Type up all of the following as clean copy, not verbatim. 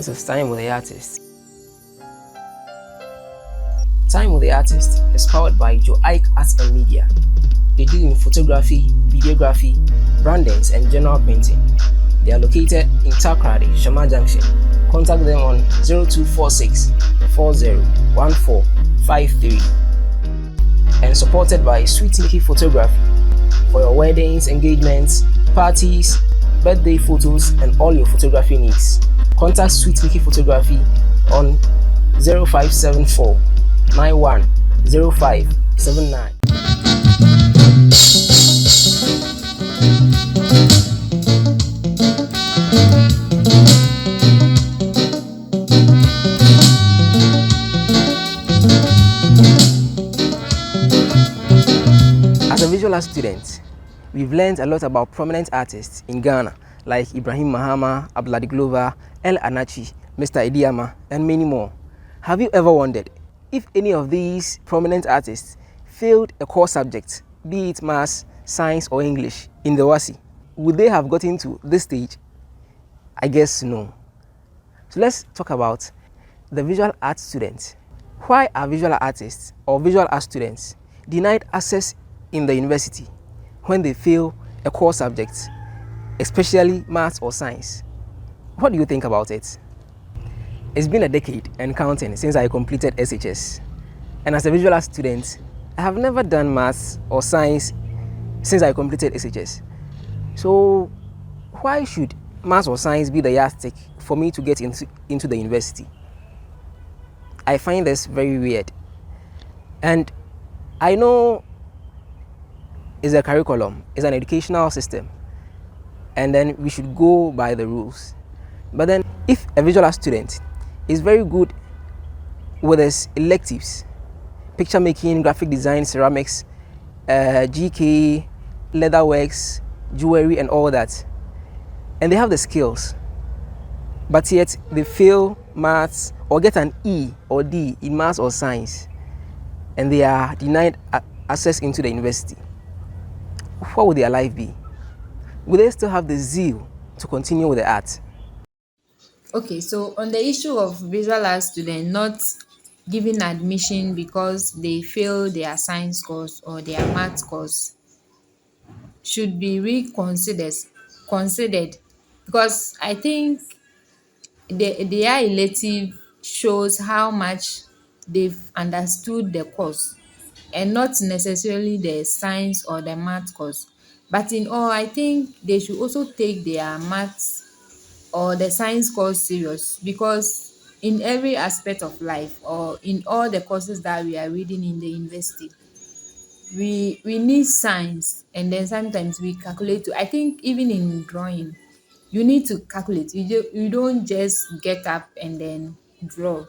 This is Time with the Artist. Time with the Artist is powered by Joe Ike Arts and Media. They deal in photography, videography, brandings, and general printing. They are located in Takrady, Shama Junction. Contact them on 0246 401453 and supported by Sweet Mickey Photography for your weddings, engagements, parties, birthday photos, and all your photography needs. Contact Sweet Mickey Photography on 0574 910579. As a visual art student, we've learned a lot about prominent artists in Ghana like Ibrahim Mahama, Abladi Glover, El Anachi, Mr. Idiama, and many more. Have you ever wondered if any of these prominent artists failed a core subject, be it maths, science, or English, in the WASI? Would they have gotten to this stage? I guess no. So let's talk about the visual art students. Why are visual artists or visual art students denied access in the university when they fail a core subject, especially maths or science? What do you think about it? It's been a decade and counting since I completed SHS. And as a visual art student, I have never done maths or science since I completed SHS. So why should maths or science be the yardstick for me to get into the university? I find this very weird. And I know it's a curriculum, it's an educational system, and then we should go by the rules. But then if a visual art student is very good with his electives, picture making, graphic design, ceramics, GK, leatherworks, jewelry, and all that, and they have the skills, but yet they fail maths or get an E or D in maths or science, and they are denied access into the university, what would their life be? Will they still have the zeal to continue with the art? Okay, so on the issue of visual art student not giving admission because they fail their science course or their math course should be considered because I think their elective shows how much they've understood the course and not necessarily the science or the math course. But in all, I think they should also take their maths or the science course serious because in every aspect of life or in all the courses that we are reading in the university, we need science, and then sometimes we calculate too. I think even in drawing, you need to calculate. You don't just get up and then draw.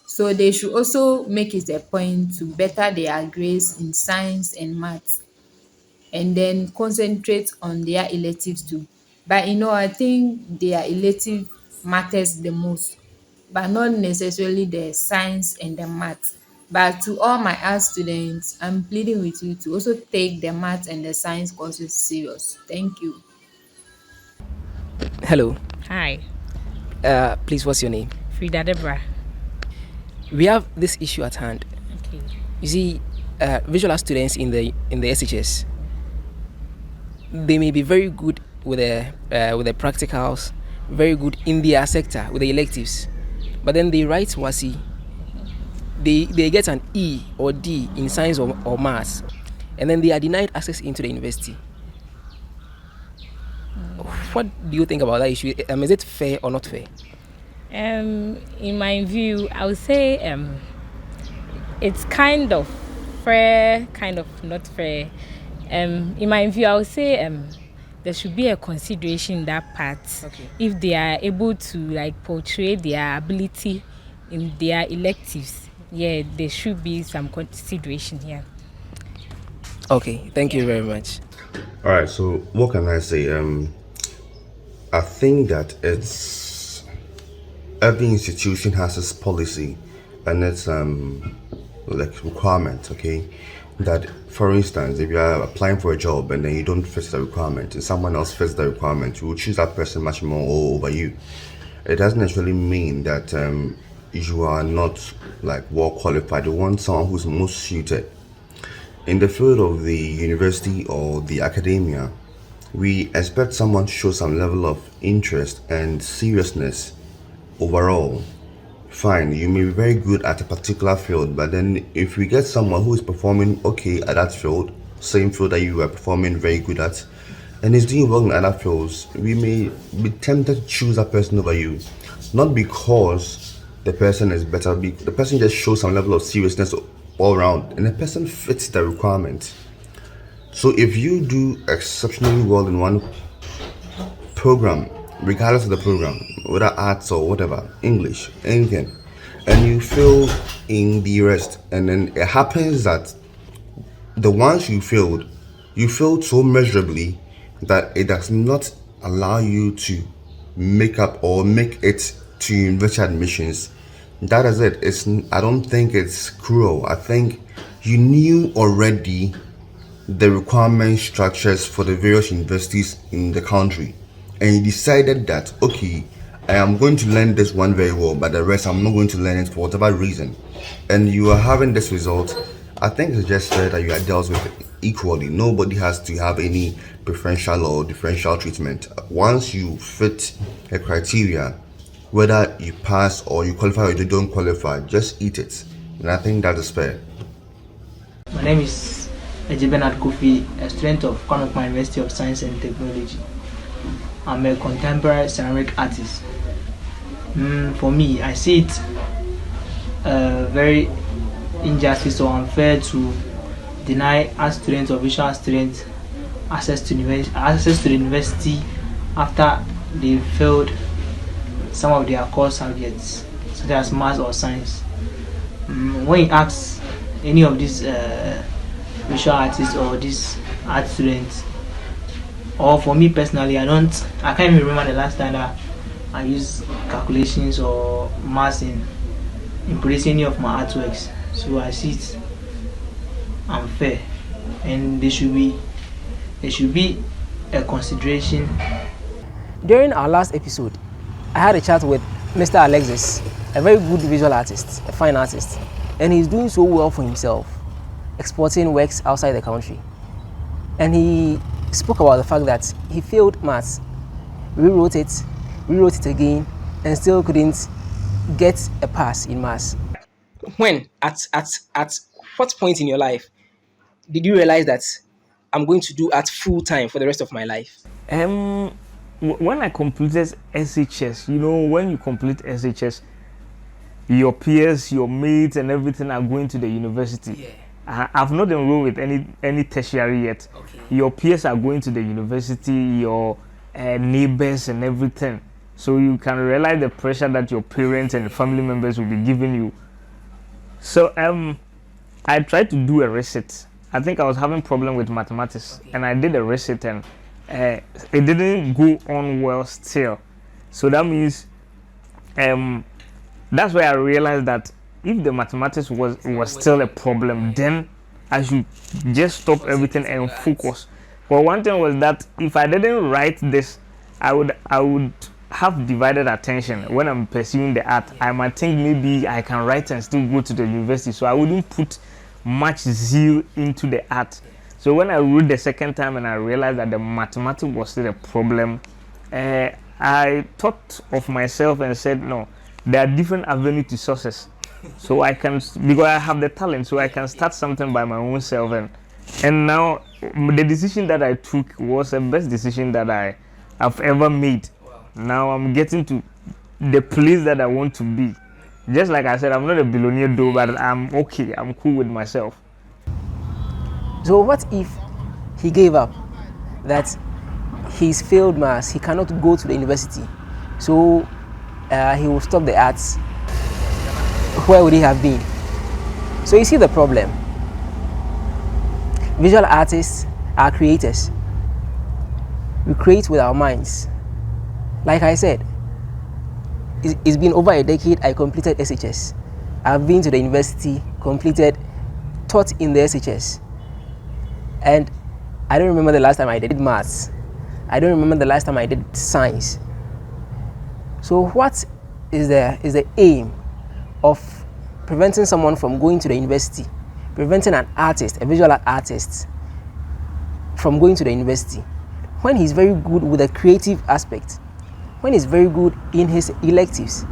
So they should also make it a point to better their grades in science and math and then concentrate on their electives too. But I think their elective matters the most, but not necessarily the science and the math. But to all my art students, I'm pleading with you to also take the math and the science courses serious. Thank you. Hello, Hi, please, what's your name? Frida Debra. We have this issue at hand. Okay. You see, visual art students in the SHS, they may be very good with the practicals, very good in their sector with the electives, but then they write WASI, they get an E or D in science or maths, and then they are denied access into the university. What do you think about that issue? Is it fair or not fair? In my view, I would say it's kind of fair, kind of not fair. In my view, I would say there should be a consideration in that part. Okay. If they are able to like portray their ability in their electives, yeah, there should be some consideration here. Okay, thank you very much. All right, so what can I say? I think that it's every institution has its policy and its like requirement. Okay, that for instance, if you are applying for a job and then you don't fit the requirement and someone else fits the requirement, you will choose that person much more over you. it doesn't necessarily mean that you are not like well qualified. You want someone who's most suited. In the field of the university or the academia, we expect someone to show some level of interest and seriousness overall. Fine, you may be very good at a particular field, but then if we get someone who is performing okay at that field, same field that you are performing very good at, and is doing well in other fields, we may be tempted to choose that person over you. Not because the person is better, the person just shows some level of seriousness all around, and the person fits the requirement. So if you do exceptionally well in one program, regardless of the program, whether arts or whatever, English, anything, and you fail in the rest, and then it happens that the ones you failed so measurably that it does not allow you to make up or make it to university admissions. That is it. I don't think it's cruel. I think you knew already the requirement structures for the various universities in the country, and you decided that okay, I am going to learn this one very well, but the rest I'm not going to learn it for whatever reason, and you are having this result. I think it's just fair that you are dealt with equally. Nobody has to have any preferential or differential treatment. Once you fit a criteria, whether you pass or you qualify or you don't qualify, just eat it, and I think that is fair. My name is Ejibenat Kofi, a student of Kwanokma University of Science and Technology. I'm a contemporary ceramic artist. For me, I see it very injustice or unfair to deny us students or visual students access to the university after they failed some of their core subjects, such as math or science. When you ask any of these visual artists or these art students, or for me personally, I can't even remember the last time that I used calculations or maths in producing any of my artworks. So I see it unfair, and there should be a consideration. During our last episode, I had a chat with Mr. Alexis, a very good visual artist, a fine artist, and he's doing so well for himself, exporting works outside the country. And he spoke about the fact that he failed maths, rewrote it again, and still couldn't get a pass in maths. When, at what point in your life did you realize that I'm going to do art full time for the rest of my life? When I completed SHS, when you complete SHS, your peers, your mates, and everything are going to the university. Yeah. I've not enrolled with any tertiary yet. Okay. Your peers are going to the university, your neighbors and everything. So you can realize the pressure that your parents and family members will be giving you. So I tried to do a resit. I think I was having problem with mathematics, and I did a resit, and it didn't go on well still. So that means that's why I realized that if the mathematics was still a problem, then I should just stop everything and focus. But one thing was that if I didn't write this, I would have divided attention. When I'm pursuing the art, I might think maybe I can write and still go to the university, so I wouldn't put much zeal into the art. So when I wrote the second time and I realized that the mathematics was still a problem, I thought of myself and said, no, there are different avenues to success. So I can, because I have the talent, so I can start something by my own self. And now the decision that I took was the best decision that I've ever made. Now I'm getting to the place that I want to be. Just like I said, I'm not a billionaire though, but I'm okay. I'm cool with myself. So what if he gave up, that he's failed maths, he cannot go to the university, so he will stop the arts? Where would he have been? So you see the problem. Visual artists are creators. We create with our minds. Like I said, it's been over a decade I completed SHS. I've been to the university, taught in the SHS. And I don't remember the last time I did maths. I don't remember the last time I did science. So what is the aim of preventing someone from going to the university, preventing an artist, a visual art artist, from going to the university when he's very good with the creative aspect, when he's very good in his electives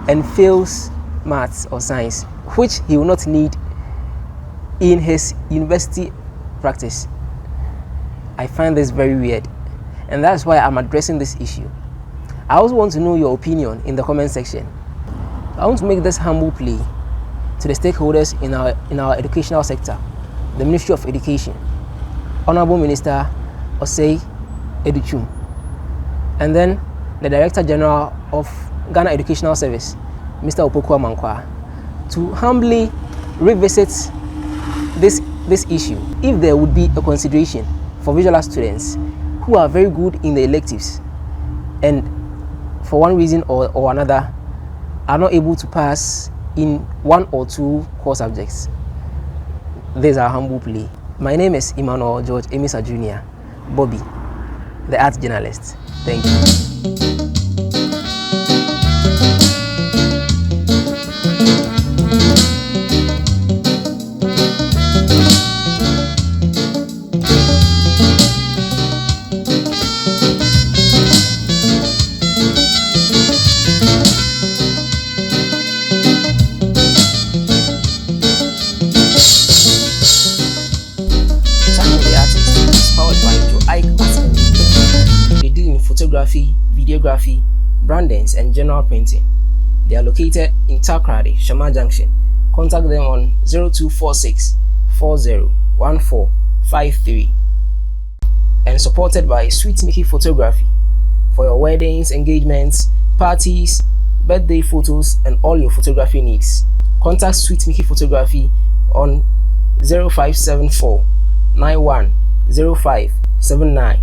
and fails maths or science, which he will not need in his university practice? I find this very weird, and that's why I'm addressing this issue. I also want to know your opinion in the comment section. I want to make this humble plea to the stakeholders in our educational sector, the Ministry of Education, Honorable Minister Osei Educhum, and then the Director General of Ghana Educational Service, Mr. Opoku Amankwa, to humbly revisit this issue. If there would be a consideration for visual art students who are very good in the electives and for one reason or another are not able to pass in one or two core subjects. This is our humble plea. My name is Emmanuel George Emisa Jr., Bobby, the art journalist. Thank you. They deal in photography, videography, brandings, and general printing. They are located in Takrady, Shama Junction. Contact them on 0246 401453 and supported by Sweet Mickey Photography for your weddings, engagements, parties, birthday photos, and all your photography needs. Contact Sweet Mickey Photography on 0574 910579